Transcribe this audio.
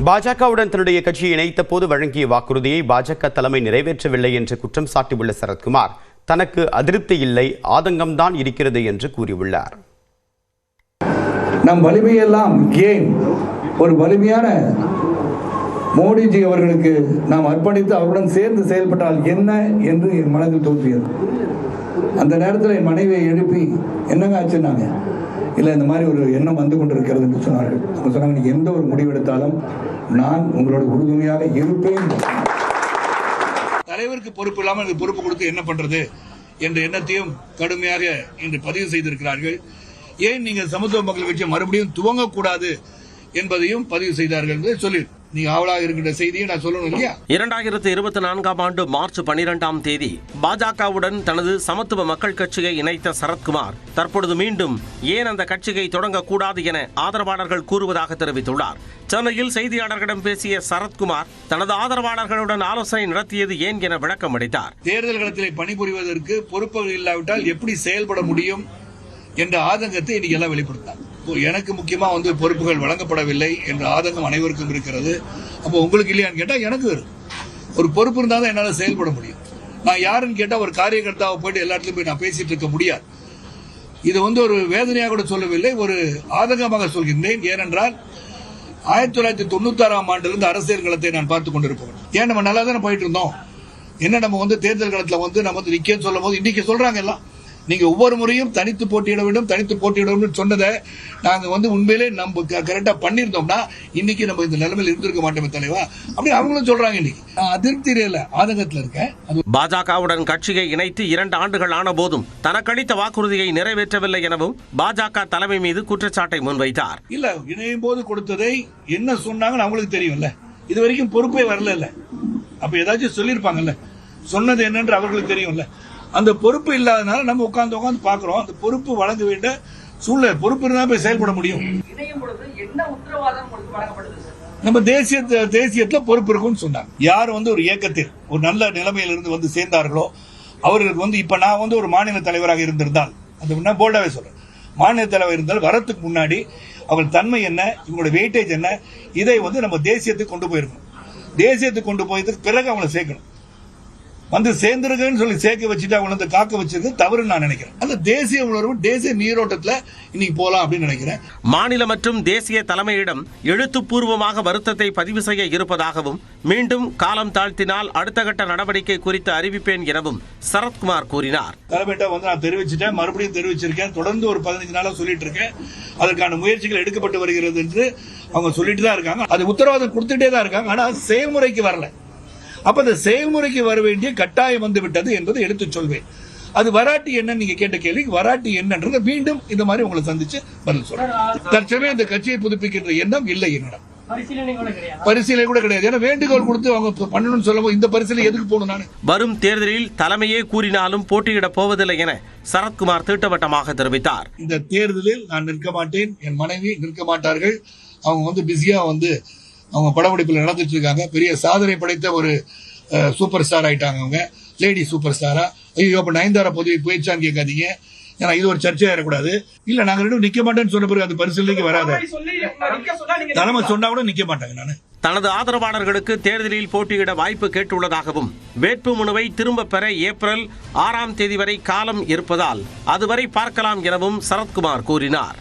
பாஜகவுடன் தன்னுடைய கட்சியை இணைத்த போது வழங்கிய வாக்குறுதியை பாஜக தலைமை நிறைவேற்றவில்லை என்று குற்றம் சாட்டியுள்ள சரத்குமார் தனக்கு அதிருப்தி இல்லை, ஆதங்கம்தான் இருக்கிறது என்று கூறியுள்ளார். நம் வலிமையெல்லாம் ஏன் ஒரு வலிமையான மோடிஜி அவர்களுக்கு நாம் அர்ப்பணித்து அவருடன் சேர்ந்து செயல்பட்டால் என்ன என்று என் மனதில் தோன்றியது. அந்த நேரத்தில் என் மனைவியை எழுப்பி என்னங்க ஆச்சுன்னாங்க. இல்லை, இந்த மாதிரி ஒரு எண்ணம் வந்து கொண்டிருக்கிறது என்று சொன்னார்கள். அவங்க சொன்னாங்க, நீங்கள் எந்த ஒரு முடிவெடுத்தாலும் நான் உங்களோட உறுதுணையாக இருப்பேன். தலைவருக்கு பொறுப்பு இல்லாமல் எனக்கு பொறுப்பு கொடுத்து என்ன பண்றது என்ற எண்ணத்தையும் கடுமையாக இன்று பதிவு செய்திருக்கிறார்கள். ஏன் நீங்கள் சமத்துவ மக்கள் கட்சியை மறுபடியும் துவங்கக்கூடாது என்பதையும் பதிவு செய்தார்கள் என்று சொல்லி நீங்க ஆவலாக இருக்கின்ற செய்தியை நான் சொல்லணும் இல்லையா? 2024 ஆண்டு மார்ச் 12ஆம் தேதி பாஜகவுடன் தனது சமத்துவ மக்கள் கட்சியை இணைத்த சரத்குமார் தற்பொழுது மீண்டும் ஏன் அந்த கட்சியை தொடங்கக்கூடாது என ஆதரவாளர்கள் கூறுவதாக தெரிவித்துள்ளார். சென்னையில் செய்தியாளர்களிடம் பேசிய சரத்குமார் தனது ஆதரவாளர்களுடன் ஆலோசனை நடத்தியது ஏன் என விளக்கம் அளித்தார். தேர்தல் களத்திலே பணிபுரிவதற்கு பொறுப்புகள் இல்லாவிட்டால் எப்படி செயல்பட முடியும் என்ற ஆதங்கத்தை இன்னைக்கு எல்லாம் வெளிப்படுத்தார். எனக்கு முக்கியமா பொறுப்புகள் வழங்கப்படவில்லை என்ற ஆதங்கம் அனைவருக்கும் இருக்கிறது. அப்போ உங்களுக்கு இல்லையான்னு கேட்டா எனக்கு ஒரு பொறுப்பு இருந்தா தான் என்னால செயல்பட முடியும். நான் யாருன்னு கேட்டா ஒரு காரியகர்த்தாவை போயிட்டு எல்லா இடத்துலயும் போய் நான் பேசிட்டு இருக்க முடியாது. இது ஒரு வேதனையாக கூட சொல்லவில்லை, ஒரு ஆதங்கமாக சொல்கின்றேன். ஏனென்றால் 1996ஆம் ஆண்டிலிருந்து அரசியல் களத்தை நான் பார்த்துக் கொண்டிருப்போம். ஏன் நம்ம நல்லா தானே போயிட்டு இருந்தோம். என்ன நம்ம தேர்தல் களத்துல நம்ம நிக்கன்னு சொல்லும் போது இன்னைக்கு சொல்றாங்க எல்லாம் நீங்க ஒவ்வொரு முறையும் தனித்து போட்டியிட வேண்டும் சொன்னதை நாங்க உண்மையிலே நம்ம கரெக்டா பண்ணிருந்தோம்னா இன்னைக்கு நம்ம இந்த நிலைமையில் இருந்திருக்க மாட்டோமே தலைவா அப்படி அவங்களும் சொல்றாங்க. இன்னைக்கு அதிருப்தியில ஆதங்கத்தில் இருக்கேன். பாஜகவுடன் கட்சியை இணைத்து 2 ஆண்டுகள் ஆன போதும் தனக்களித்த வாக்குறுதியை நிறைவேற்றவில்லை எனவும் பாஜக தலைமை மீது குற்றச்சாட்டை முன்வைத்தார். இல்ல, இணையும் போது கொடுத்ததை என்ன சொன்னாங்கன்னு அவங்களுக்கு தெரியும்ல. இது வரைக்கும் பொறுப்பே வரல. அப்ப ஏதாச்சும் சொல்லியிருப்பாங்கல்ல, சொன்னது என்னன்னு அவர்களுக்கு தெரியும்ல. அந்த பொறுப்பு இல்லாதனால நம்ம உட்கார்ந்து பாக்குறோம். அந்த பொறுப்பு வழங்க வேண்டிய சூழ்நிலை, பொறுப்பு இருந்தா போய் செயல்பட முடியும். நம்ம தேசியத்துல பொறுப்பு இருக்கும்னு சொன்னாங்க. யார் ஒரு இயக்கத்தில் ஒரு நல்ல நிலைமையில இருந்து சேர்ந்தார்களோ அவர்களுக்கு இப்ப நான் ஒரு மாநில தலைவராக இருந்திருந்தால், அது போல்டாவே சொல்றேன், மாநில தலைவர் இருந்தால் வரத்துக்கு முன்னாடி அவர்கள் தன்மை என்ன, இவங்களோட வெயிட்டேஜ் என்ன, இதை நம்ம தேசியத்துக்கு கொண்டு போயிருக்கணும். தேசியத்துக்கு கொண்டு போயதுக்கு பிறகு அவங்களை சேர்க்கணும். சேர்ந்திருக்கேன்னு சொல்லி சேர்க்க வச்சுட்டு அவங்க காக்க வச்சிருக்கு தவறுன்னு நான் நினைக்கிறேன். அந்த தேசிய உணர்வு தேசிய நீரோட்டத்துல இன்னைக்கு போலாம் அப்படின்னு நினைக்கிறேன். மாநில மற்றும் தேசிய தலைமையிடம் எழுத்துப்பூர்வமாக வருத்தத்தை பதிவு செய்ய இருப்பதாகவும் மீண்டும் காலம் தாழ்த்தினால் அடுத்த கட்ட நடவடிக்கை குறித்து அறிவிப்பேன் எனவும் சரத்குமார் கூறினார். தலைமையிட்ட நான் தெரிவிச்சிட்டேன், மறுபடியும் தெரிவிச்சிருக்கேன். தொடர்ந்து ஒரு 15 நாளா சொல்லிட்டு இருக்கேன். அதற்கான முயற்சிகள் எடுக்கப்பட்டு வருகிறது என்று அவங்க சொல்லிட்டு தான் இருக்காங்க. அது உத்தரவாதம் கொடுத்துட்டே தான் இருக்காங்க. ஆனா செயல்முறைக்கு வரல. அப்ப அந்த செயல்முறைக்கு வர வேண்டிய கட்டாயம் வந்து விட்டது என்பதை எடுத்து சொல்வேன். அது வராட்டி என்ன நீங்க கேட்ட கேள்விக்கு வராட்டி என்னன்றத மீண்டும் இந்த மாதிரி உங்களை சந்திச்சு பதில் சொல்றேன். தற்சமயம் இந்த கட்சியை புதுப்பிக்கின்ற எண்ணம் இல்லை என்னிடம். பரிசீலனை கூட கிடையாது. ஏன்னா வேண்டுகோள் கொடுத்து அவங்க பண்ணணும்னு சொல்லும்போது இந்த பரிசீலனை எதுக்கு போகணும்? நான் வரும் தேர்தலில் தலைமையே கூறினாலும் போட்டியிட போவதில்லை என சரத்குமார் திட்டவட்டமாக தெரிவித்தார். இந்த தேர்தலில் நான் நிற்க மாட்டேன், என் மனைவி நிற்க மாட்டார்கள். அவங்க பிஸியா அவங்க படப்பிடிப்பில் நடந்துட்டு இருக்காங்க. பெரிய சாதனை படைத்த ஒரு சூப்பர் ஸ்டார் ஆயிட்டாங்க. அவங்க லேடி சூப்பர் ஸ்டாரா. ஐயோ, அப்ப நயன்தாரா பதவி போயிடுச்சான்னு கேட்காதீங்க. ஏன்னா இது ஒரு சர்ச்சை ஆயிடக்கூடாது. இல்ல, நாங்க ரெண்டும் நிக்க மாட்டேன்னு சொன்ன பிறகு அது பரிசீலனைக்கு வராது. தலைமை சொன்னா கூட நிக்க மாட்டாங்க. நானு தனது ஆதரவாளர்களுக்கு தேர்தலில் போட்டியிட வாய்ப்பு கேட்டுள்ளதாகவும் வேட்பு மனுவை திரும்ப பெற ஏப்ரல் 6ஆம் தேதி வரை காலம் இருப்பதால் அதுவரை பார்க்கலாம் எனவும் சரத்குமார் கூறினார்.